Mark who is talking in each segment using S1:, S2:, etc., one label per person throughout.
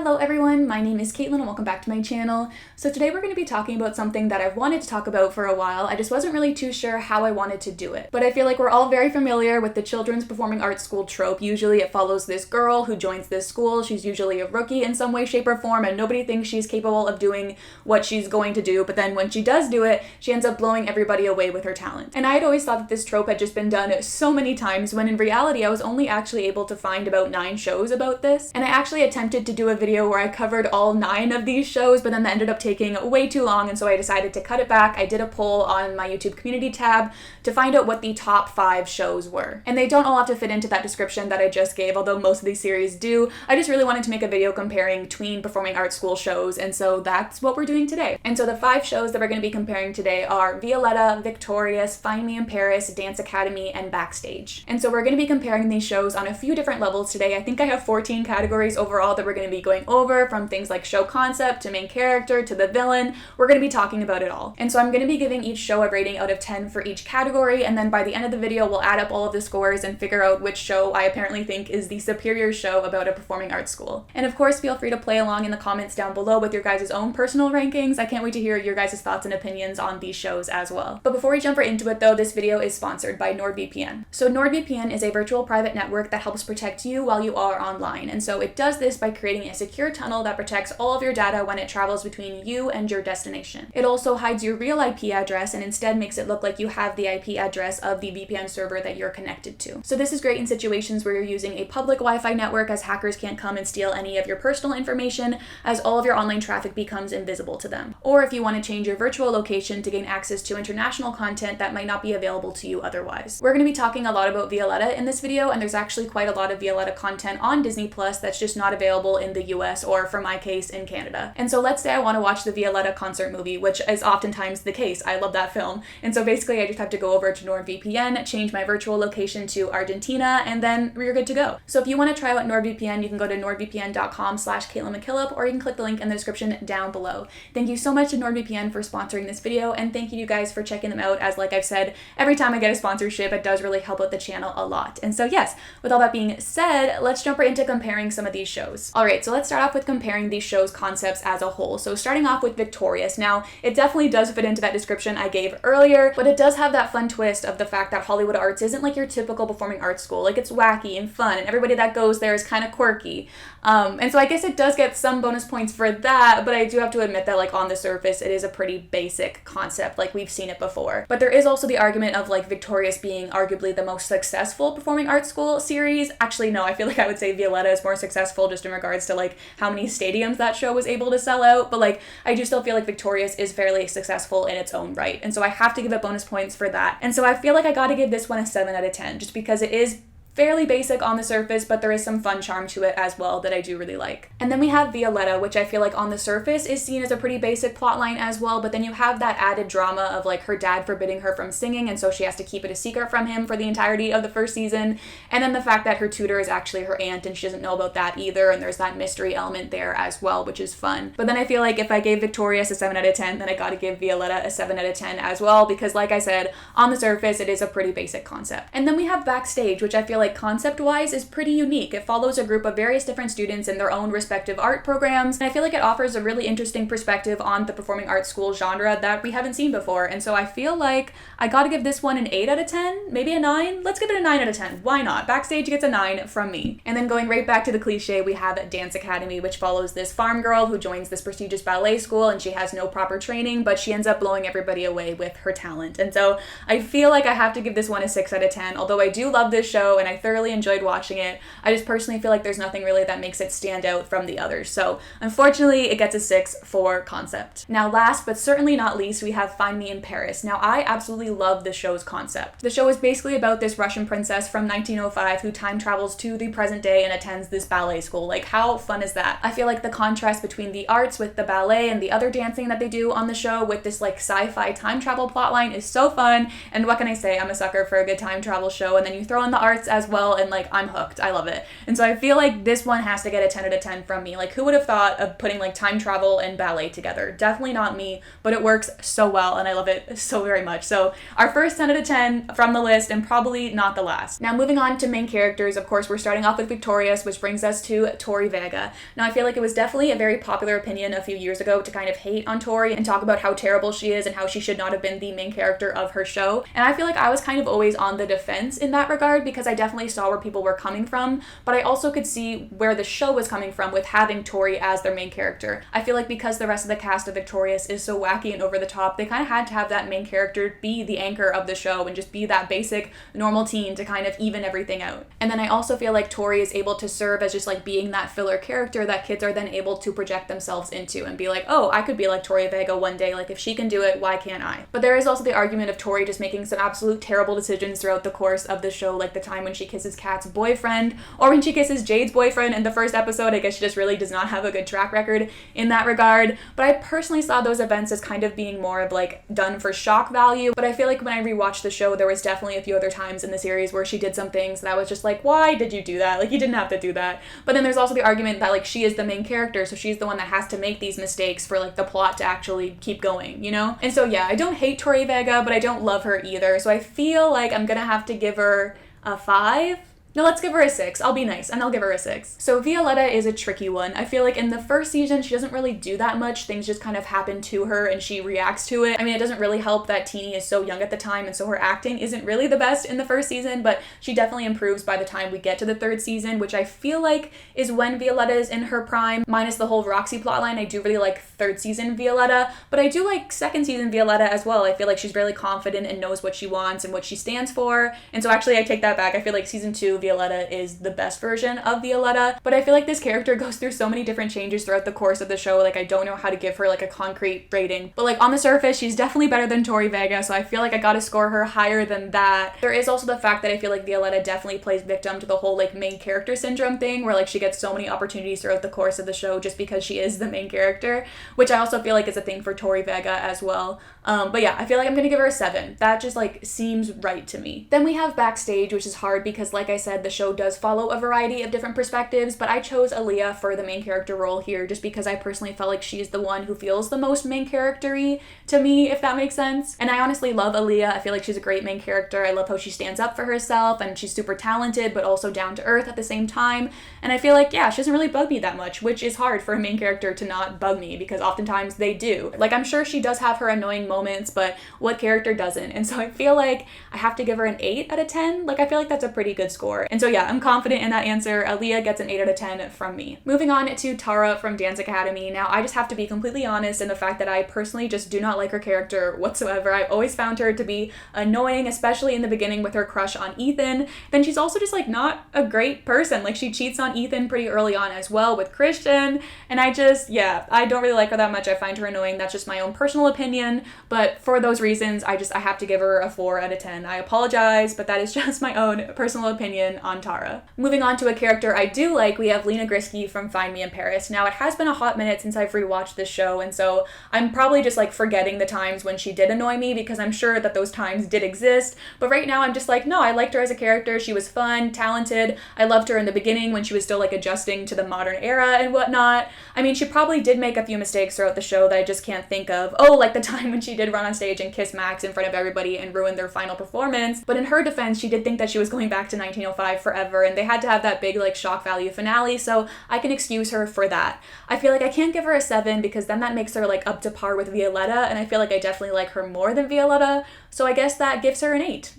S1: Hello everyone, my name is Caitlin and welcome back to my channel. So today we're going to be talking about something that I've wanted to talk about for a while. I just wasn't really too sure how I wanted to do it. But I feel like we're all very familiar with the children's performing arts school trope. Usually it follows this girl who joins this school. She's usually a rookie in some way, shape, or form, and nobody thinks she's capable of doing what she's going to do. But then when she does do it, she ends up blowing everybody away with her talent. And I had always thought that this trope had just been done so many times, when in reality I was only actually able to find about 9 shows about this. And I actually attempted to do a video where I covered all 9 of these shows, but then that ended up taking way too long, and so I decided to cut it back. I did a poll on my YouTube community tab to find out what the top 5 shows were. And they don't all have to fit into that description that I just gave, although most of these series do. I just really wanted to make a video comparing tween performing arts school shows, and so that's what we're doing today. And so the 5 shows that we're going to be comparing today are Violetta, Victorious, Find Me in Paris, Dance Academy, and Backstage. And so we're going to be comparing these shows on a few different levels today. I think I have 14 categories overall that we're going to be going over, from things like show concept to main character to the villain. We're going to be talking about it all. And so I'm going to be giving each show a rating out of 10 for each category, and then by the end of the video we'll add up all of the scores and figure out which show I apparently think is the superior show about a performing arts school. And of course, feel free to play along in the comments down below with your guys' own personal rankings. I can't wait to hear your guys' thoughts and opinions on these shows as well. But before we jump right into it though, this video is sponsored by NordVPN. So NordVPN is a virtual private network that helps protect you while you are online. And so it does this by creating a secure tunnel that protects all of your data when it travels between you and your destination. It also hides your real IP address and instead makes it look like you have the IP address of the VPN server that you're connected to. So this is great in situations where you're using a public Wi-Fi network, as hackers can't come and steal any of your personal information, as all of your online traffic becomes invisible to them. Or if you want to change your virtual location to gain access to international content that might not be available to you otherwise. We're going to be talking a lot about Violetta in this video, and there's actually quite a lot of Violetta content on Disney Plus that's just not available in the US, or for my case, in Canada. And so let's say I want to watch the Violetta concert movie, which is oftentimes the case. I love that film. And so basically I just have to go over to NordVPN, change my virtual location to Argentina, and then we're good to go. So if you want to try out NordVPN, you can go to nordvpn.com/CaitlinMcKillop, or you can click the link in the description down below. Thank you so much to NordVPN for sponsoring this video, and thank you guys for checking them out, as like I've said, every time I get a sponsorship, it does really help out the channel a lot. And so yes, with all that being said, let's jump right into comparing some of these shows. Alright, so let's start off with comparing these shows' concepts as a whole. So starting off with Victorious. Now, it definitely does fit into that description I gave earlier, but it does have that fun twist of the fact that Hollywood Arts isn't like your typical performing arts school. Like, it's wacky and fun, and everybody that goes there is kind of quirky. And so I guess it does get some bonus points for that, but I do have to admit that, like, on the surface, it is a pretty basic concept, like we've seen it before. But there is also the argument of, like, Victorious being arguably the most successful performing arts school series. Actually, no, I feel like I would say Violetta is more successful just in regards to, like, how many stadiums that show was able to sell out, but, like, I do still feel like Victorious is fairly successful in its own right, and so I have to give it bonus points for that. And so I feel like I gotta give this one a 7 out of 10, just because it is fairly basic on the surface, but there is some fun charm to it as well that I do really like. And then we have Violetta, which I feel like on the surface is seen as a pretty basic plotline as well, but then you have that added drama of, like, her dad forbidding her from singing, and so she has to keep it a secret from him for the entirety of the first season, and then the fact that her tutor is actually her aunt and she doesn't know about that either, and there's that mystery element there as well, which is fun. But then I feel like if I gave Victorious a 7 out of 10, then I gotta give Violetta a 7 out of 10 as well, because like I said, on the surface it is a pretty basic concept. And then we have Backstage, which I feel like concept-wise is pretty unique. It follows a group of various different students in their own respective art programs, and I feel like it offers a really interesting perspective on the performing arts school genre that we haven't seen before. And so I feel like I gotta give this one an 8 out of 10, maybe a 9? Let's give it a 9 out of 10. Why not? Backstage gets a 9 from me. And then going right back to the cliche, we have Dance Academy, which follows this farm girl who joins this prestigious ballet school, and she has no proper training, but she ends up blowing everybody away with her talent. And so I feel like I have to give this one a 6 out of 10, although I do love this show and I thoroughly enjoyed watching it. I just personally feel like there's nothing really that makes it stand out from the others. So unfortunately, it gets a 6 for concept. Now last but certainly not least, we have Find Me in Paris. Now I absolutely love this show's concept. The show is basically about this Russian princess from 1905 who time travels to the present day and attends this ballet school. Like, how fun is that? I feel like the contrast between the arts with the ballet and the other dancing that they do on the show with this, like, sci-fi time travel plotline is so fun. And what can I say? I'm a sucker for a good time travel show, and then you throw in the arts as well, and like I'm hooked. I love it. And so I feel like this one has to get a 10 out of 10 from me. Like who would have thought of putting like time travel and ballet together? Definitely not me, but it works so well and I love it so very much. So our first 10 out of 10 from the list, and probably not the last. Now moving on to main characters, of course we're starting off with Victorious, which brings us to Tori Vega. Now I feel like it was definitely a very popular opinion a few years ago to kind of hate on Tori and talk about how terrible she is and how she should not have been the main character of her show. And I feel like I was kind of always on the defense in that regard because I definitely saw where people were coming from, but I also could see where the show was coming from with having Tori as their main character. I feel like because the rest of the cast of Victorious is so wacky and over the top, they kind of had to have that main character be the anchor of the show and just be that basic normal teen to kind of even everything out. And then I also feel like Tori is able to serve as just like being that filler character that kids are then able to project themselves into and be like, oh, I could be like Tori Vega one day, like if she can do it, why can't I? But there is also the argument of Tori just making some absolute terrible decisions throughout the course of the show, like the time when she kisses Kat's boyfriend or when she kisses Jade's boyfriend in the first episode. I guess she just really does not have a good track record in that regard. But I personally saw those events as kind of being more of like done for shock value. But I feel like when I rewatched the show, there was definitely a few other times in the series where she did some things that I was just like, why did you do that? Like you didn't have to do that. But then there's also the argument that like she is the main character, so she's the one that has to make these mistakes for like the plot to actually keep going, you know? And so yeah, I don't hate Tori Vega, but I don't love her either. So I feel like I'm gonna have to give her a 5. No, let's give her a 6. I'll be nice, and I'll give her a 6. So Violetta is a tricky one. I feel like in the first season, she doesn't really do that much. Things just kind of happen to her, and she reacts to it. I mean, it doesn't really help that Teenie is so young at the time, and so her acting isn't really the best in the first season, but she definitely improves by the time we get to the third season, which I feel like is when Violetta is in her prime, minus the whole Roxy plotline. I do really like third season Violetta, but I do like second season Violetta as well. I feel like she's really confident and knows what she wants and what she stands for, and so actually I take that back. I feel like season 2 Violetta is the best version of Violetta, but I feel like this character goes through so many different changes throughout the course of the show. Like I don't know how to give her like a concrete rating, but like on the surface, she's definitely better than Tori Vega, so I feel like I gotta score her higher than that. There is also the fact that I feel like Violetta definitely plays victim to the whole like main character syndrome thing, where like she gets so many opportunities throughout the course of the show just because she is the main character, which I also feel like is a thing for Tori Vega as well. But yeah, I feel like I'm gonna give her a 7. That just like seems right to me. Then we have Backstage, which is hard because like I said, the show does follow a variety of different perspectives, but I chose Aaliyah for the main character role here just because I personally felt like she's the one who feels the most main character-y to me, if that makes sense. And I honestly love Aaliyah. I feel like she's a great main character. I love how she stands up for herself and she's super talented but also down to earth at the same time. And I feel like, yeah, she doesn't really bug me that much, which is hard for a main character to not bug me because oftentimes they do. Like I'm sure she does have her annoying moments, but what character doesn't? And so I feel like I have to give her an 8 out of 10. Like I feel like that's a pretty good score. And so yeah, I'm confident in that answer. Aaliyah gets an 8 out of 10 from me. Moving on to Tara from Dance Academy. Now I just have to be completely honest in the fact that I personally just do not like her character whatsoever. I've always found her to be annoying, especially in the beginning with her crush on Ethan. Then she's also just like not a great person. Like she cheats on Ethan pretty early on as well with Christian. And I don't really like her that much. I find her annoying. That's just my own personal opinion. But for those reasons, I have to give her a 4 out of 10. I apologize, but that is just my own personal opinion on Tara. Moving on to a character I do like, we have Lena Grisky from Find Me in Paris. Now it has been a hot minute since I've rewatched this show, and so I'm probably just like forgetting the times when she did annoy me because I'm sure that those times did exist. But right now I'm just like, no, I liked her as a character. She was fun, talented. I loved her in the beginning when she was still like adjusting to the modern era and whatnot. I mean, she probably did make a few mistakes throughout the show that I just can't think of. Oh, like the time when she did run on stage and kiss Max in front of everybody and ruin their final performance. But in her defense, she did think that she was going back to 1905 forever, and they had to have that big like shock value finale, so I can excuse her for that. I feel like I can't give her a 7 because then that makes her like up to par with Violetta, and I feel like I definitely like her more than Violetta, so I guess that gives her an 8.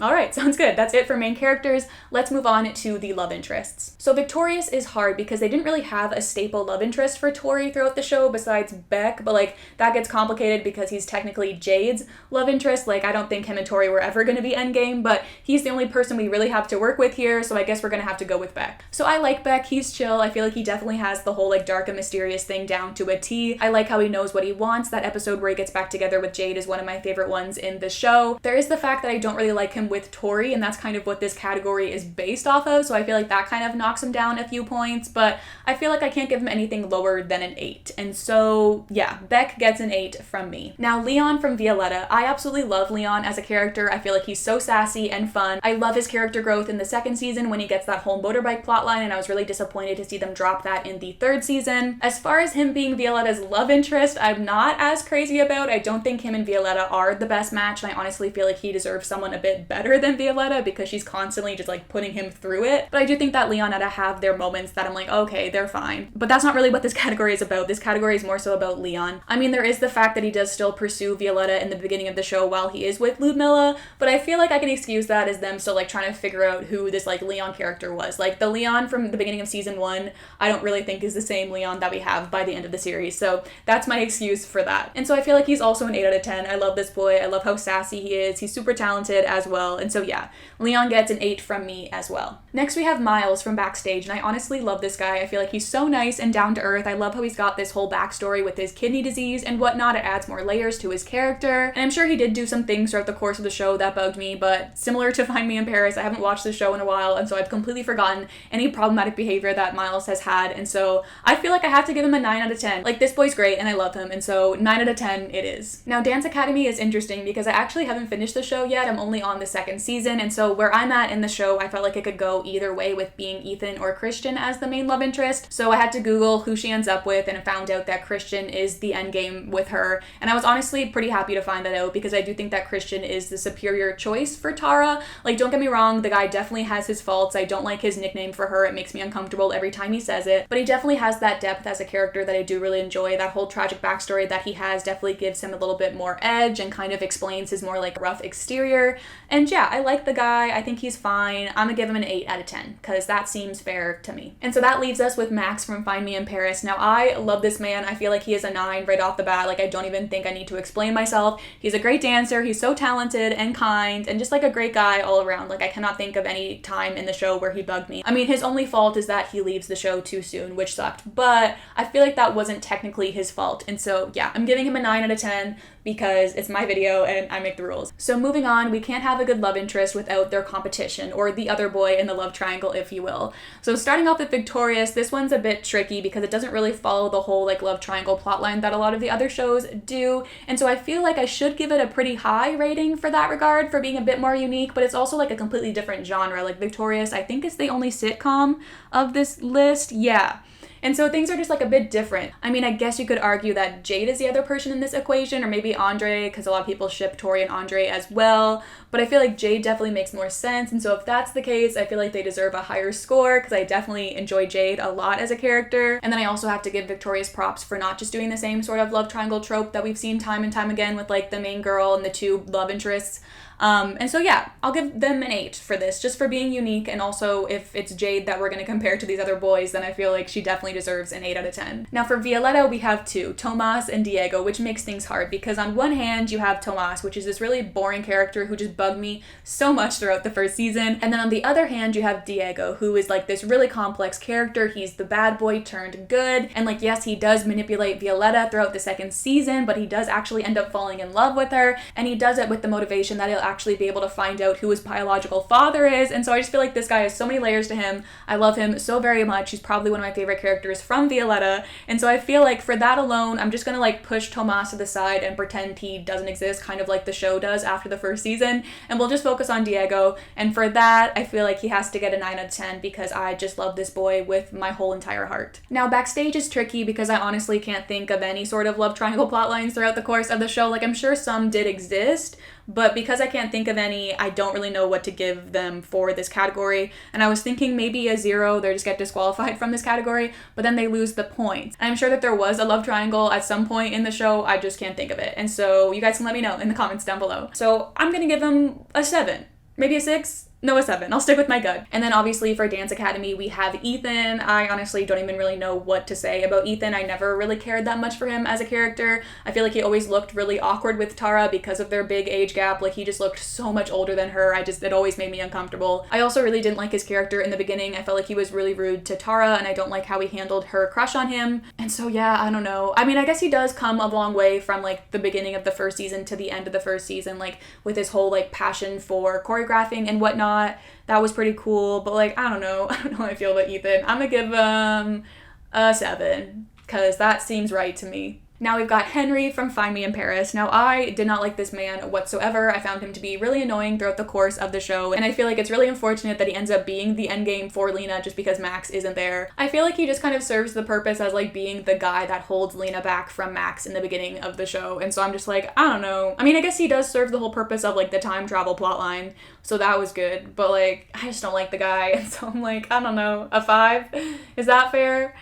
S1: Alright, sounds good. That's it for main characters. Let's move on to the love interests. So Victorious is hard because they didn't really have a staple love interest for Tori throughout the show besides Beck, but like that gets complicated because he's technically Jade's love interest. Like I don't think him and Tori were ever going to be endgame, but he's the only person we really have to work with here, so I guess we're going to have to go with Beck. So I like Beck. He's chill. I feel like he definitely has the whole like dark and mysterious thing down to a T. I like how he knows what he wants. That episode where he gets back together with Jade is one of my favorite ones in the show. There is the fact that I don't really like him him with Tori, and that's kind of what this category is based off of, so I feel like that kind of knocks him down a few points, but I feel like I can't give him anything lower than an 8. And so, yeah, Beck gets an 8 from me. Now, Leon from Violetta. I absolutely love Leon as a character. I feel like he's so sassy and fun. I love his character growth in the second season when he gets that whole motorbike plotline, and I was really disappointed to see them drop that in the third season. As far as him being Violetta's love interest, I'm not as crazy about. I don't think him and Violetta are the best match, and I honestly feel like he deserves someone a bit better than Violetta because she's constantly just like putting him through it. But I do think that Leonetta have their moments that I'm like, okay, they're fine. But that's not really what this category is about. This category is more so about Leon. I mean, there is the fact that he does still pursue Violetta in the beginning of the show while he is with Ludmilla, but I feel like I can excuse that as them still like trying to figure out who this like Leon character was. Like the Leon from the beginning of season 1, I don't really think is the same Leon that we have by the end of the series. So that's my excuse for that. And so I feel like he's also an 8 out of 10. I love this boy. I love how sassy he is. He's super talented as well. And so yeah, Leon gets an 8 from me as well. Next we have Miles from Backstage, and I honestly love this guy. I feel like he's so nice and down to earth. I love how he's got this whole backstory with his kidney disease and whatnot. It adds more layers to his character. And I'm sure he did do some things throughout the course of the show that bugged me, but similar to Find Me in Paris, I haven't watched the show in a while, and so I've completely forgotten any problematic behavior that Miles has had, and so I feel like I have to give him a 9 out of 10. Like, this boy's great and I love him, and so 9 out of 10 it is. Now, Dance Academy is interesting because I actually haven't finished the show yet. I'm only on the second season, and so where I'm at in the show, I felt like it could go either way with being Ethan or Christian as the main love interest, so I had to Google who she ends up with and found out that Christian is the endgame with her, and I was honestly pretty happy to find that out because I do think that Christian is the superior choice for Tara. Like, don't get me wrong, the guy definitely has his faults. I don't like his nickname for her. It makes me uncomfortable every time he says it, but he definitely has that depth as a character that I do really enjoy. That whole tragic backstory that he has definitely gives him a little bit more edge and kind of explains his more like rough exterior. And yeah, I like the guy. I think he's fine. I'm gonna give him an 8 out of 10 because that seems fair to me. And so that leaves us with Max from Find Me in Paris. Now, I love this man. I feel like he is a 9 right off the bat. Like, I don't even think I need to explain myself. He's a great dancer. He's so talented and kind and just like a great guy all around. Like, I cannot think of any time in the show where he bugged me. I mean, his only fault is that he leaves the show too soon, which sucked, but I feel like that wasn't technically his fault. And so yeah, I'm giving him a 9 out of 10 because it's my video and I make the rules. So moving on, we can't have a good love interest without their competition, or the other boy in the love triangle, if you will. So starting off with Victorious, this one's a bit tricky because it doesn't really follow the whole like love triangle plotline that a lot of the other shows do. And so I feel like I should give it a pretty high rating for that regard, for being a bit more unique, but it's also like a completely different genre. Like Victorious, I think is the only sitcom of this list. Yeah. And so things are just like a bit different. I mean, I guess you could argue that Jade is the other person in this equation, or maybe Andre, because a lot of people ship Tori and Andre as well. But I feel like Jade definitely makes more sense. And so if that's the case, I feel like they deserve a higher score because I definitely enjoy Jade a lot as a character. And then I also have to give Victorious props for not just doing the same sort of love triangle trope that we've seen time and time again with like the main girl and the two love interests. And so yeah, I'll give them an 8 for this, just for being unique, and also if it's Jade that we're going to compare to these other boys, then I feel like she definitely deserves an 8 out of 10. Now for Violetta, we have 2, Tomas and Diego, which makes things hard because on one hand you have Tomas, which is this really boring character who just bugged me so much throughout the first season, and then on the other hand you have Diego, who is like this really complex character. He's the bad boy turned good, and like yes, he does manipulate Violetta throughout the second season, but he does actually end up falling in love with her, and he does it with the motivation that he'll actually be able to find out who his biological father is. And so I just feel like this guy has so many layers to him. I love him so very much. He's probably one of my favorite characters from Violetta, and so I feel like for that alone, I'm just gonna like push Tomas to the side and pretend he doesn't exist, kind of like the show does after the first season, and we'll just focus on Diego. And for that, I feel like he has to get a 9 out of 10 because I just love this boy with my whole entire heart. Now Backstage is tricky because I honestly can't think of any sort of love triangle plot lines throughout the course of the show. Like, I'm sure some did exist, but because I can't think of any, I don't really know what to give them for this category. And I was thinking maybe a 0, they just get disqualified from this category, but then they lose the points. And I'm sure that there was a love triangle at some point in the show, I just can't think of it. And so you guys can let me know in the comments down below. So I'm gonna give them a 7, maybe a 6. No, a 7. I'll stick with my gut. And then obviously for Dance Academy, we have Ethan. I honestly don't even really know what to say about Ethan. I never really cared that much for him as a character. I feel like he always looked really awkward with Tara because of their big age gap. Like, he just looked so much older than her. It always made me uncomfortable. I also really didn't like his character in the beginning. I felt like he was really rude to Tara, and I don't like how he handled her crush on him. And so yeah, I don't know. I mean, I guess he does come a long way from like the beginning of the first season to the end of the first season, like with his whole like passion for choreographing and whatnot. That was pretty cool, but like, I don't know how I feel about Ethan. I'm gonna give him a 7, because that seems right to me. Now we've got Henry from Find Me in Paris. Now, I did not like this man whatsoever. I found him to be really annoying throughout the course of the show, and I feel like it's really unfortunate that he ends up being the endgame for Lena just because Max isn't there. I feel like he just kind of serves the purpose as like being the guy that holds Lena back from Max in the beginning of the show, and so I'm just like, I don't know. I mean, I guess he does serve the whole purpose of like the time travel plotline, so that was good, but like, I just don't like the guy, and so I'm like, I don't know, a 5? Is that fair?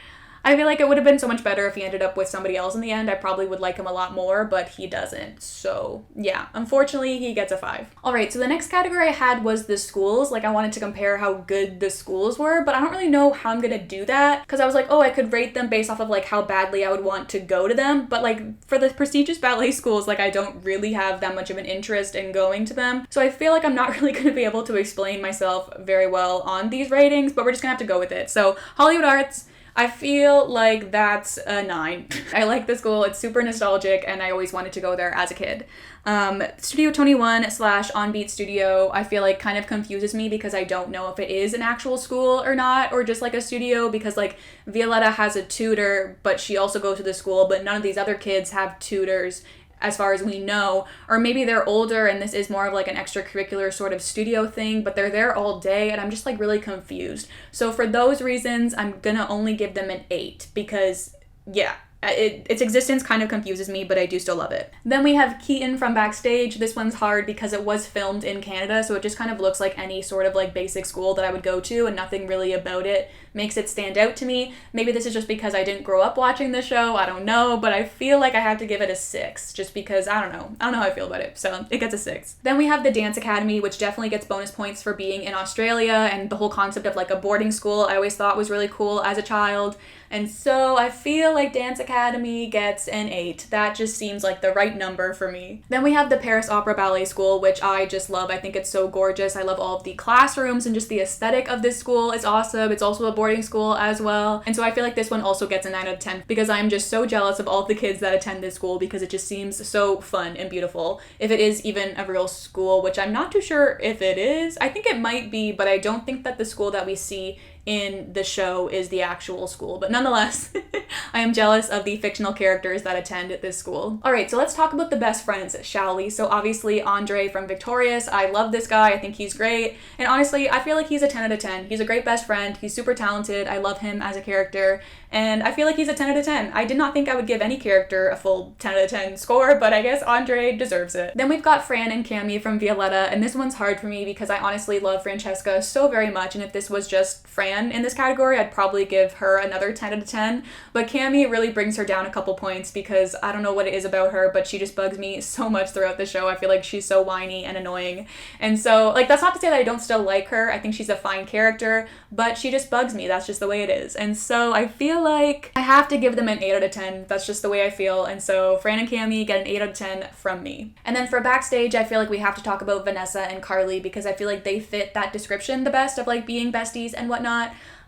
S1: I feel like it would have been so much better if he ended up with somebody else in the end. I probably would like him a lot more, but he doesn't. So yeah, unfortunately, he gets a 5. All right, so the next category I had was the schools. Like, I wanted to compare how good the schools were, but I don't really know how I'm gonna do that, because I was like, oh, I could rate them based off of like how badly I would want to go to them. But like for the prestigious ballet schools, like I don't really have that much of an interest in going to them. So I feel like I'm not really gonna be able to explain myself very well on these ratings, but we're just gonna have to go with it. So Hollywood Arts, I feel like that's a 9. I like the school. It's super nostalgic, and I always wanted to go there as a kid. Studio 21 / Onbeat Studio, I feel like kind of confuses me because I don't know if it is an actual school or not, or just like a studio, because like Violetta has a tutor, but she also goes to the school, but none of these other kids have tutors as far as we know, or maybe they're older and this is more of like an extracurricular sort of studio thing, but they're there all day, and I'm just like really confused. So for those reasons, I'm gonna only give them an 8, because yeah, its existence kind of confuses me, but I do still love it. Then we have Keaton from Backstage. This one's hard because it was filmed in Canada, so it just kind of looks like any sort of like basic school that I would go to, and nothing really about it makes it stand out to me. Maybe this is just because I didn't grow up watching the show, I don't know, but I feel like I have to give it a 6, just because I don't know how I feel about it, so it gets a 6. Then we have the Dance Academy, which definitely gets bonus points for being in Australia, and the whole concept of like a boarding school I always thought was really cool as a child. And so I feel like Dance Academy gets an 8. That just seems like the right number for me. Then we have the Paris Opera Ballet School, which I just love. I think it's so gorgeous. I love all of the classrooms, and just the aesthetic of this school is awesome. It's also a boarding school as well. And so I feel like this one also gets a 9 out of 10, because I'm just so jealous of all of the kids that attend this school, because it just seems so fun and beautiful. If it is even a real school, which I'm not too sure if it is. I think it might be, but I don't think that the school that we see in the show is the actual school, but nonetheless, I am jealous of the fictional characters that attend this school. All right, so let's talk about the best friends, shall we? So obviously Andre from Victorious, I love this guy, I think he's great, and honestly, I feel like he's a 10 out of 10. He's a great best friend, he's super talented, I love him as a character, and I feel like he's a 10 out of 10. I did not think I would give any character a full 10 out of 10 score, but I guess Andre deserves it. Then we've got Fran and Cami from Violetta, and this one's hard for me because I honestly love Francesca so very much, and if this was just Fran in this category, I'd probably give her another 10 out of 10, but Cami really brings her down a couple points, because I don't know what it is about her, but she just bugs me so much throughout the show. I feel like she's so whiny and annoying, and so like, that's not to say that I don't still like her. I think she's a fine character, but she just bugs me. That's just the way it is, and so I feel like I have to give them an 8 out of 10. That's just the way I feel, and so Fran and Cami get an 8 out of 10 from me. And then for Backstage, I feel like we have to talk about Vanessa and Carly, because I feel like they fit that description the best of like being besties and whatnot.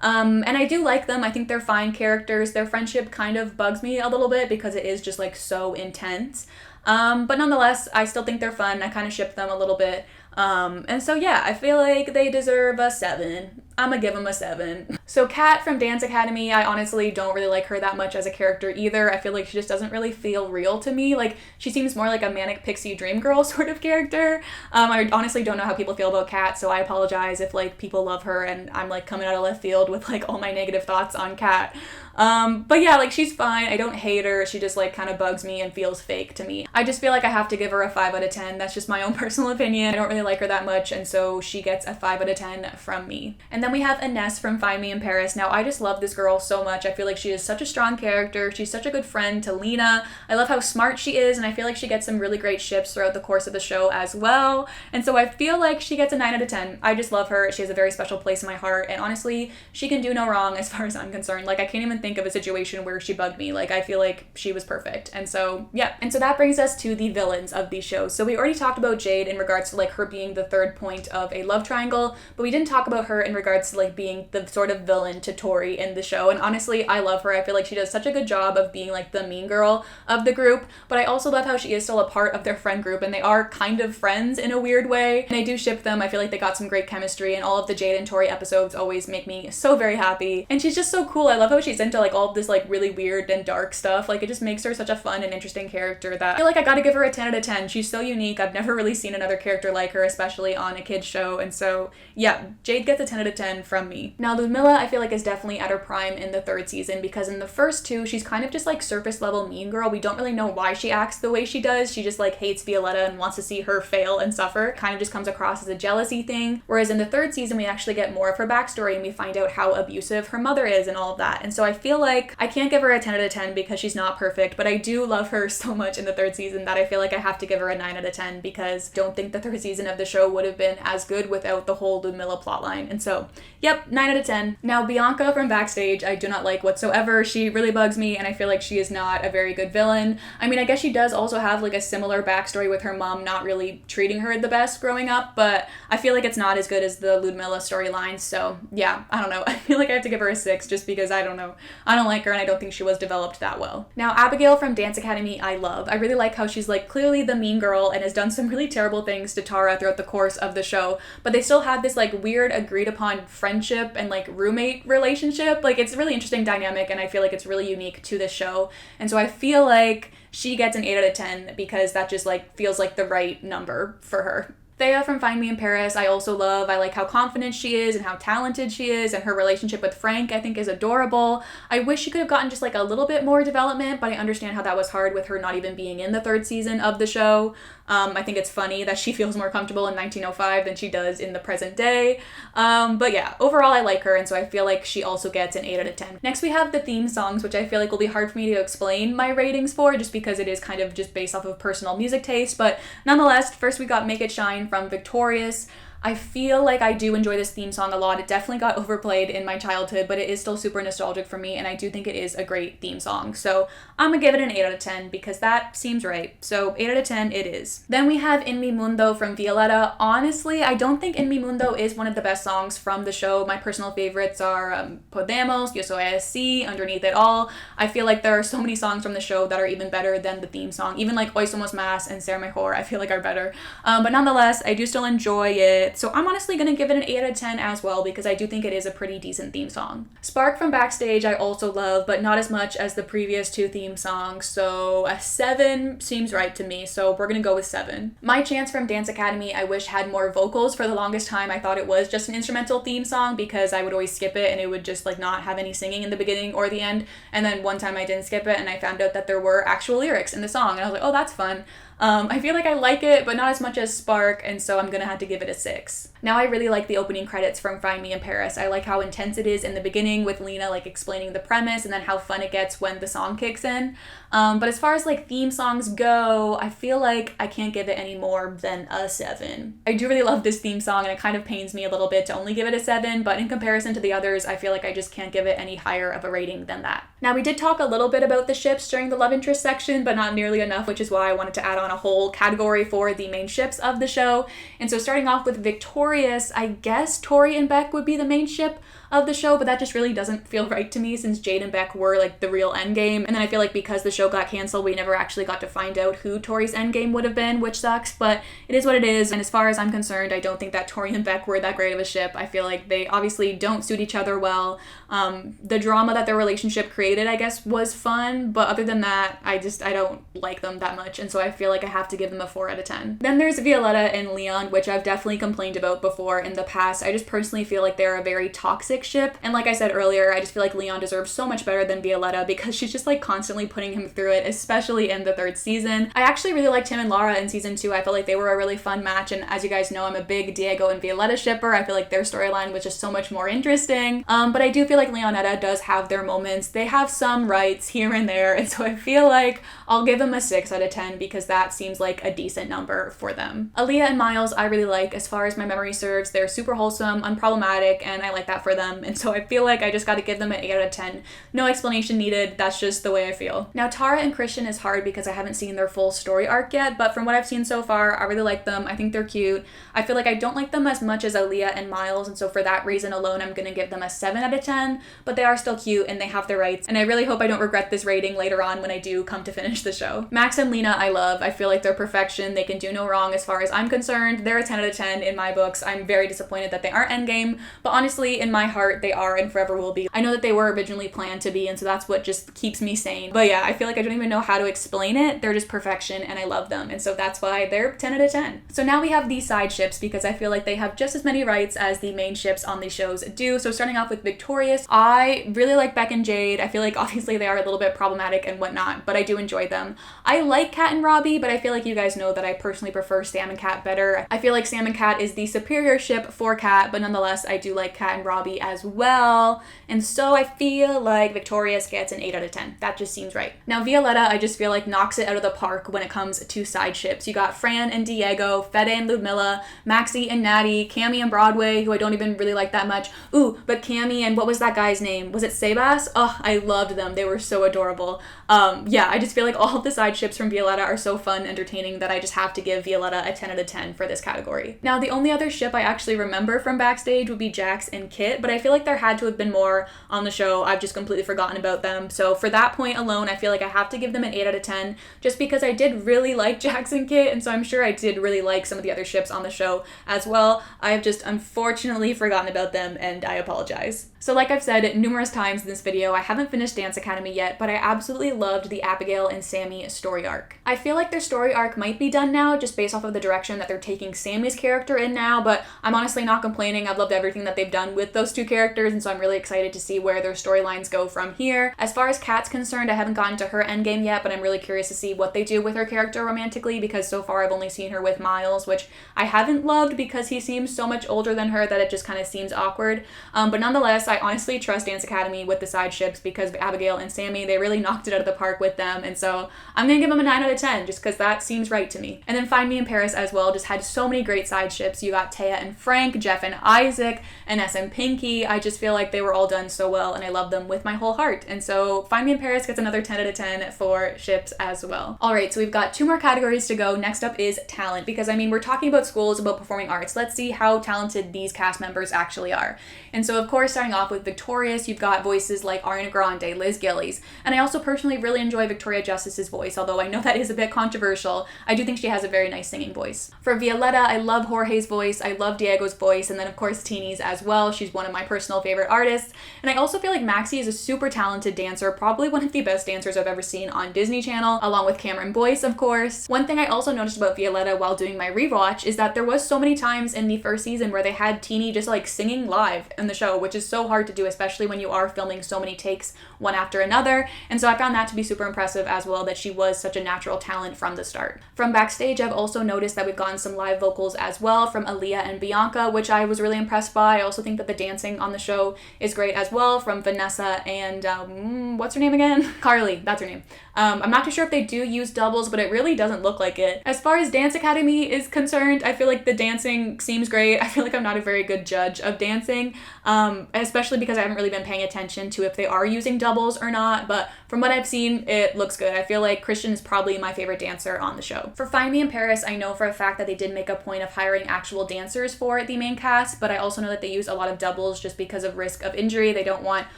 S1: And I do like them. I think they're fine characters. Their friendship kind of bugs me a little bit because it is just like so intense. But nonetheless, I still think they're fun. I kind of ship them a little bit. And so yeah, I feel like they deserve a 7. I'm gonna give them a 7. So Kat from Dance Academy, I honestly don't really like her that much as a character either. I feel like she just doesn't really feel real to me. Like, she seems more like a manic pixie dream girl sort of character. I honestly don't know how people feel about Kat, so I apologize if like people love her and I'm like coming out of left field with like all my negative thoughts on Kat. But yeah, like, she's fine. I don't hate her. She just like kind of bugs me and feels fake to me. I just feel like I have to give her a 5 out of 10. That's just my own personal opinion. I don't really like her that much, and so she gets a 5 out of 10 from me. And And then we have Ines from Find Me in Paris. Now, I just love this girl so much. I feel like she is such a strong character. She's such a good friend to Lena. I love how smart she is, and I feel like she gets some really great ships throughout the course of the show as well. And so I feel like she gets a 9 out of 10. I just love her. She has a very special place in my heart, and honestly, she can do no wrong as far as I'm concerned. Like, I can't even think of a situation where she bugged me. Like, I feel like she was perfect. And so, yeah. And so that brings us to the villains of these shows. So we already talked about Jade in regards to like her being the third point of a love triangle, but we didn't talk about her in regards to like being the sort of villain to Tori in the show. And honestly, I love her. I feel like she does such a good job of being like the mean girl of the group, but I also love how she is still a part of their friend group, and they are kind of friends in a weird way. And I do ship them. I feel like they got some great chemistry, and all of the Jade and Tori episodes always make me so very happy. And she's just so cool. I love how she's into like all of this like really weird and dark stuff. Like, it just makes her such a fun and interesting character that I feel like I gotta give her a 10 out of 10. She's so unique. I've never really seen another character like her, especially on a kid's show. And so, yeah, Jade gets a 10 out of 10 from me. Now, Ludmilla, I feel like is definitely at her prime in the third season, because in the first two, she's kind of just like surface level mean girl. We don't really know why she acts the way she does. She just like hates Violetta and wants to see her fail and suffer. Kind of just comes across as a jealousy thing. Whereas in the third season, we actually get more of her backstory, and we find out how abusive her mother is and all of that. And so I feel like I can't give her a 10 out of 10 because she's not perfect, but I do love her so much in the third season that I feel like I have to give her a 9 out of 10, because I don't think the third season of the show would have been as good without the whole Ludmilla plotline. And so, yep, 9 out of 10. Now, Bianca from Backstage, I do not like whatsoever. She really bugs me, and I feel like she is not a very good villain. I mean, I guess she does also have like a similar backstory with her mom not really treating her the best growing up, but I feel like it's not as good as the Ludmilla storyline. So yeah, I don't know. I feel like I have to give her a 6 just because I don't know. I don't like her, and I don't think she was developed that well. Now, Abigail from Dance Academy, I love. I really like how she's like clearly the mean girl and has done some really terrible things to Tara throughout the course of the show, but they still have this like weird agreed upon friendship and like roommate relationship. Like, it's a really interesting dynamic, and I feel like it's really unique to this show. And so I feel like she gets an 8 out of 10 because that just like feels like the right number for her. Thea from Find Me in Paris, I also love. I like how confident she is and how talented she is, and her relationship with Frank, I think, is adorable. I wish she could have gotten just like a little bit more development, but I understand how that was hard with her not even being in the third season of the show. I think it's funny that she feels more comfortable in 1905 than she does in the present day. But yeah, overall I like her, and so I feel like she also gets an 8 out of 10. Next we have the theme songs, which I feel like will be hard for me to explain my ratings for, just because it is kind of just based off of personal music taste. But nonetheless, first we got Make It Shine from Victorious. I feel like I do enjoy this theme song a lot. It definitely got overplayed in my childhood, but it is still super nostalgic for me, and I do think it is a great theme song. So I'm gonna give it an 8 out of 10 because that seems right. So 8 out of 10 it is. Then we have In Mi Mundo from Violetta. Honestly, I don't think In Mi Mundo is one of the best songs from the show. My personal favorites are Podemos, Yo Soy Así, Underneath It All. I feel like there are so many songs from the show that are even better than the theme song. Even like Hoy Somos Más and Ser Mejor, I feel like are better. But nonetheless, I do still enjoy it. So I'm honestly going to give it an 8 out of 10 as well, because I do think it is a pretty decent theme song. Spark from Backstage I also love, but not as much as the previous two theme songs, so a 7 seems right to me, so we're going to go with 7. My Chance from Dance Academy I wish had more vocals. For the longest time I thought it was just an instrumental theme song, because I would always skip it and it would just like not have any singing in the beginning or the end. And then one time I didn't skip it and I found out that there were actual lyrics in the song, and I was like, oh, that's fun. I feel like I like it, but not as much as Spark, and so I'm gonna have to give it a 6. Now I really like the opening credits from Find Me in Paris. I like how intense it is in the beginning with Lena like explaining the premise, and then how fun it gets when the song kicks in. But as far as like theme songs go, I feel like I can't give it any more than a 7. I do really love this theme song, and it kind of pains me a little bit to only give it a 7, but in comparison to the others, I feel like I just can't give it any higher of a rating than that. Now we did talk a little bit about the ships during the love interest section, but not nearly enough, which is why I wanted to add on a whole category for the main ships of the show. And so starting off with Victorious, I guess Tori and Beck would be the main ship of the show, but that just really doesn't feel right to me, since Jade and Beck were like the real endgame. And then I feel like because the show got canceled, we never actually got to find out who Tori's endgame would have been, which sucks, but it is what it is. And as far as I'm concerned, I don't think that Tori and Beck were that great of a ship. I feel like they obviously don't suit each other well. The drama that their relationship created, I guess, was fun, but other than that, I don't like them that much, and so I feel like I have to give them a 4 out of 10. Then there's Violetta and Leon, which I've definitely complained about before in the past. I just personally feel like they're a very toxic romantic ship. And like I said earlier, I just feel like Leon deserves so much better than Violetta because she's just like constantly putting him through it, especially in the third season. I actually really liked him and Lara in season 2. I felt like they were a really fun match, and as you guys know, I'm a big Diego and Violetta shipper. I feel like their storyline was just so much more interesting. But I do feel like Leonetta does have their moments. They have some rights here and there, and so I feel like I'll give them a 6 out of 10 because that seems like a decent number for them. Aaliyah and Miles I really like. As far as my memory serves, they're super wholesome, unproblematic, and I like that for them, and so I feel like I just gotta give them an 8 out of 10. No explanation needed, that's just the way I feel. Now Tara and Christian is hard because I haven't seen their full story arc yet, but from what I've seen so far, I really like them. I think they're cute. I feel like I don't like them as much as Aaliyah and Miles, and so for that reason alone, I'm gonna give them a 7 out of 10, but they are still cute and they have their rights, and I really hope I don't regret this rating later on when I do come to finish the show. Max and Lena I love. I feel like they're perfection. They can do no wrong as far as I'm concerned. They're a 10 out of 10 in my books. I'm very disappointed that they aren't endgame, but honestly, in my heart, they are and forever will be. I know that they were originally planned to be, and so that's what just keeps me sane. But yeah, I feel like I don't even know how to explain it. They're just perfection, and I love them, and so that's why they're 10 out of 10. So now we have these side ships because I feel like they have just as many rights as the main ships on these shows do. So starting off with Victorious, I really like Beck and Jade. I feel like obviously they are a little bit problematic and whatnot, but I do enjoy them. I like Kat and Robbie, but I feel like you guys know that I personally prefer Sam and Kat better. I feel like Sam and Kat is the superior ship for Kat, but nonetheless, I do like Kat and Robbie as well. And so I feel like Victorious gets an 8 out of 10. That just seems right. Now Violetta, I just feel like knocks it out of the park when it comes to side ships. You got Fran and Diego, Fede and Ludmilla, Maxie and Natty, Cammy and Broadway, who I don't even really like that much. Ooh, but Cammy and what was that guy's name? Was it Sebas? Oh, I loved them. They were so adorable. Yeah, I just feel like all of the side ships from Violetta are so fun, entertaining, that I just have to give Violetta a 10 out of 10 for this category. Now, the only other ship I actually remember from backstage would be Jax and Kit, but I feel like there had to have been more on the show. I've just completely forgotten about them. So for that point alone, I feel like I have to give them an 8 out of 10 just because I did really like Jax and Kit, and so I'm sure I did really like some of the other ships on the show as well. I have just unfortunately forgotten about them, and I apologize. So like I've said numerous times in this video, I haven't finished Dance Academy yet, but I absolutely loved the Abigail and Sammy story arc. I feel like their story arc might be done now just based off of the direction that they're taking Sammy's character in now, but I'm honestly not complaining. I've loved everything that they've done with those two characters, and so I'm really excited to see where their storylines go from here. As far as Kat's concerned, I haven't gotten to her endgame yet, but I'm really curious to see what they do with her character romantically, because so far I've only seen her with Miles, which I haven't loved because he seems so much older than her that it just kind of seems awkward. But nonetheless, I honestly trust Dance Academy with the side ships because Abigail and Sammy, they really knocked it out of the park with them, and so I'm gonna give them a 9 out of 10 just because that seems right to me. And then Find Me in Paris as well just had so many great side ships. You got Taya and Frank, Jeff and Isaac, and S and Pinky. I just feel like they were all done so well, and I love them with my whole heart. And so Find Me in Paris gets another 10 out of 10 for ships as well. Alright, so we've got 2 more categories to go. Next up is talent, because I mean, we're talking about schools, about performing arts. Let's see how talented these cast members actually are. And so of course, starting off with Victorious, you've got voices like Ariana Grande, Liz Gillies, and I also personally really enjoy Victoria Justice's voice, although I know that is a bit controversial. I do think she has a very nice singing voice. For Violetta, I love Jorge's voice, I love Diego's voice, and then of course Teeny's as well. She's one of my personal favorite artists. And I also feel like Maxie is a super talented dancer, probably one of the best dancers I've ever seen on Disney Channel, along with Cameron Boyce, of course. One thing I also noticed about Violetta while doing my rewatch is that there was so many times in the first season where they had Teeny just like singing live in the show, which is so hard to do, especially when you are filming so many takes one after another. And so I found that to be super impressive as well, that she was such a natural talent from the start. From backstage, I've also noticed that we've gotten some live vocals as well from Aaliyah and Bianca, which I was really impressed by. I also think that the dancing on the show is great as well from Vanessa and what's her name again? Carly, that's her name. I'm not too sure if they do use doubles, but it really doesn't look like it. As far as Dance Academy is concerned, I feel like the dancing seems great. I feel like I'm not a very good judge of dancing, especially because I haven't really been paying attention to if they are using doubles or not, but from what I've seen, it looks good. I feel like Christian is probably my favorite dancer on the show. For Find Me in Paris, I know for a fact that they did make a point of hiring actual dancers for the main cast, but I also know that they use a lot of doubles just because of risk of injury. They don't want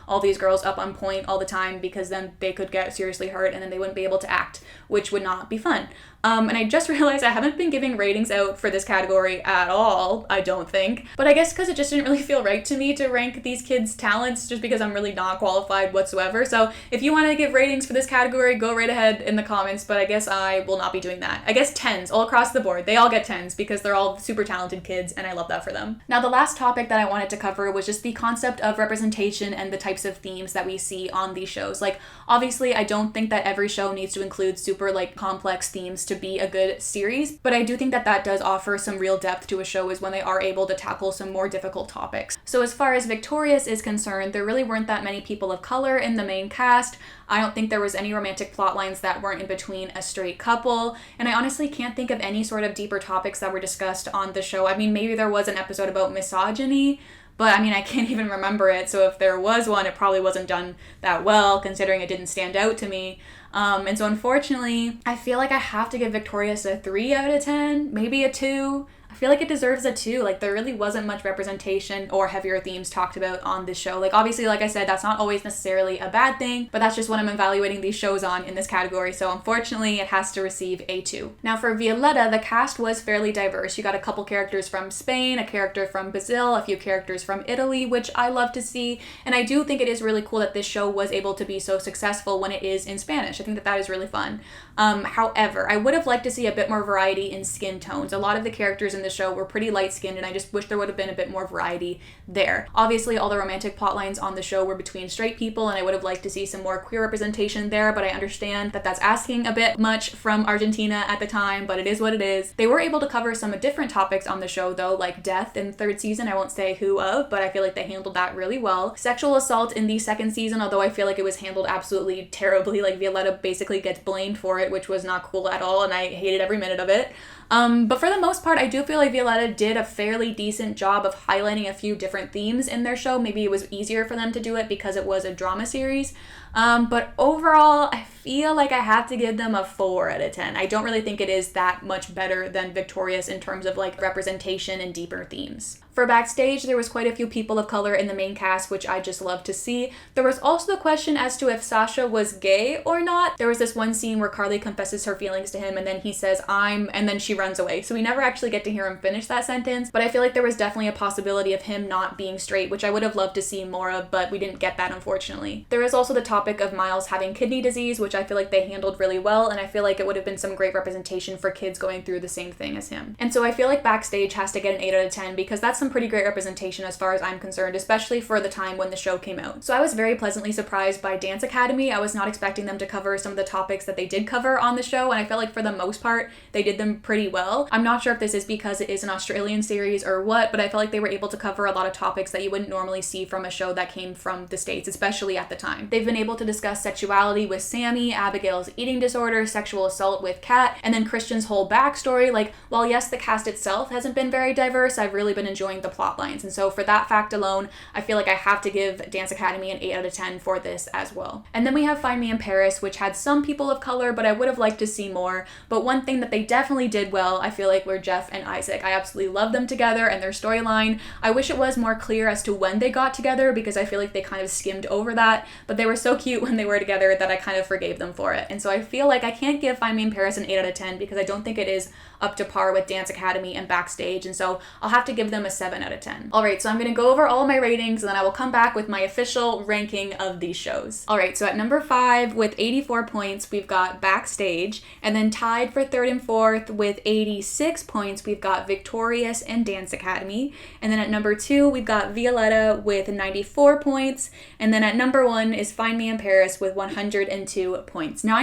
S1: all these girls up on point all the time because then they could get seriously hurt and then they wouldn't be able to act, which would not be fun. And I just realized I haven't been giving ratings out for this category at all, I don't think. But I guess because it just didn't really feel right to me to rank these kids' talents just because I'm really not qualified whatsoever. So if you want to give ratings for this category, go right ahead in the comments, but I guess I will not be doing that. I guess 10s all across the board. They all get 10s because they're all super talented kids and I love that for them. Now the last topic that I wanted to cover was was just the concept of representation and the types of themes that we see on these shows. Like, obviously, I don't think that every show needs to include super like complex themes to be a good series, but I do think that that does offer some real depth to a show is when they are able to tackle some more difficult topics. So as far as Victorious is concerned, there really weren't that many people of color in the main cast. I don't think there was any romantic plot lines that weren't in between a straight couple, and I honestly can't think of any sort of deeper topics that were discussed on the show. I mean, maybe there was an episode about misogyny, but I mean, I can't even remember it, so if there was one, it probably wasn't done that well, considering it didn't stand out to me. And so unfortunately, I feel like I have to give Victorious a 3 out of 10, maybe a 2. I feel like it deserves a 2. Like, there really wasn't much representation or heavier themes talked about on this show. Like, obviously, like I said, that's not always necessarily a bad thing, but that's just what I'm evaluating these shows on in this category. So unfortunately, it has to receive a 2. Now for Violetta, the cast was fairly diverse. You got a couple characters from Spain, a character from Brazil, a few characters from Italy, which I love to see. And I do think it is really cool that this show was able to be so successful when it is in Spanish. I think that that is really fun. However, I would have liked to see a bit more variety in skin tones. A lot of the characters in the show were pretty light skinned, and I just wish there would have been a bit more variety there. Obviously, all the romantic plot lines on the show were between straight people, and I would have liked to see some more queer representation there, but I understand that that's asking a bit much from Argentina at the time, but it is what it is. They were able to cover some different topics on the show though, like death in the 3rd season. I won't say who of, but I feel like they handled that really well. Sexual assault in the 2nd season, although I feel like it was handled absolutely terribly. Like, Violetta basically gets blamed for it, which was not cool at all, and I hated every minute of it. But for the most part, I do feel like Violetta did a fairly decent job of highlighting a few different themes in their show. Maybe it was easier for them to do it because it was a drama series. But overall, I feel like I have to give them a 4 out of 10. I don't really think it is that much better than Victorious in terms of like representation and deeper themes. For Backstage, there was quite a few people of color in the main cast, which I just love to see. There was also the question as to if Sasha was gay or not. There was this one scene where Carly confesses her feelings to him, and then he says, and then she runs away. So we never actually get to hear him finish that sentence, but I feel like there was definitely a possibility of him not being straight, which I would have loved to see more of, but we didn't get that, unfortunately. There is also the topic of Miles having kidney disease, which I feel like they handled really well, and I feel like it would have been some great representation for kids going through the same thing as him. And so I feel like Backstage has to get an 8 out of 10 because that's some pretty great representation as far as I'm concerned, especially for the time when the show came out. So I was very pleasantly surprised by Dance Academy. I was not expecting them to cover some of the topics that they did cover on the show, and I feel like for the most part, they did them pretty well. I'm not sure if this is because it is an Australian series or what, but I felt like they were able to cover a lot of topics that you wouldn't normally see from a show that came from the States, especially at the time. They've been able to discuss sexuality with Sammy, Abigail's eating disorder, sexual assault with Kat, and then Christian's whole backstory. Like, while yes, the cast itself hasn't been very diverse, I've really been enjoying the plot lines. And so for that fact alone, I feel like I have to give Dance Academy an 8 out of 10 for this as well. And then we have Find Me in Paris, which had some people of color, but I would have liked to see more. But one thing that they definitely did well, I feel like, were Jeff and Isaac. I absolutely love them together and their storyline. I wish it was more clear as to when they got together because I feel like they kind of skimmed over that, but they were so cute when they were together that I kind of forgave them for it. And so I feel like I can't give Find Me in Paris an 8 out of 10 because I don't think it is up to par with Dance Academy and Backstage, and so I'll have to give them a 7 out of 10. Alright, so I'm gonna go over all my ratings and then I will come back with my official ranking of these shows. Alright, so at number 5 with 84 points, we've got Backstage, and then tied for 3rd and 4th with 86 points, we've got Victorious and Dance Academy, and then at number 2, we've got Violetta with 94 points, and then at number 1 is Find Me in Paris with 102 points. Now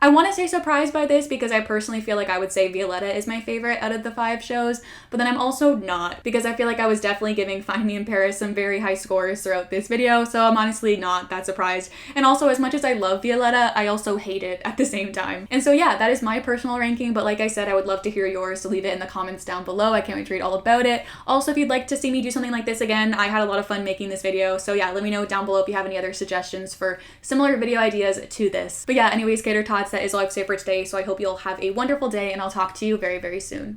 S1: I want to say surprised by this because I personally feel like I would say Violetta is my favorite out of the 5 shows, but then I'm also not because I feel like I was definitely giving Find Me in Paris some very high scores throughout this video, so I'm honestly not that surprised. And also, as much as I love Violetta, I also hate it at the same time. And so yeah, that is my personal ranking, but like I said, I would love to hear yours, so leave it in the comments down below. I can't wait to read all about it. Also, if you'd like to see me do something like this again, I had a lot of fun making this video, so yeah, let me know down below if you have any other suggestions for similar video ideas to this. But yeah, anyways, Gator Tots, that is all I have to say for today, so I hope you'll have a wonderful day, and I'll talk to you very, very soon.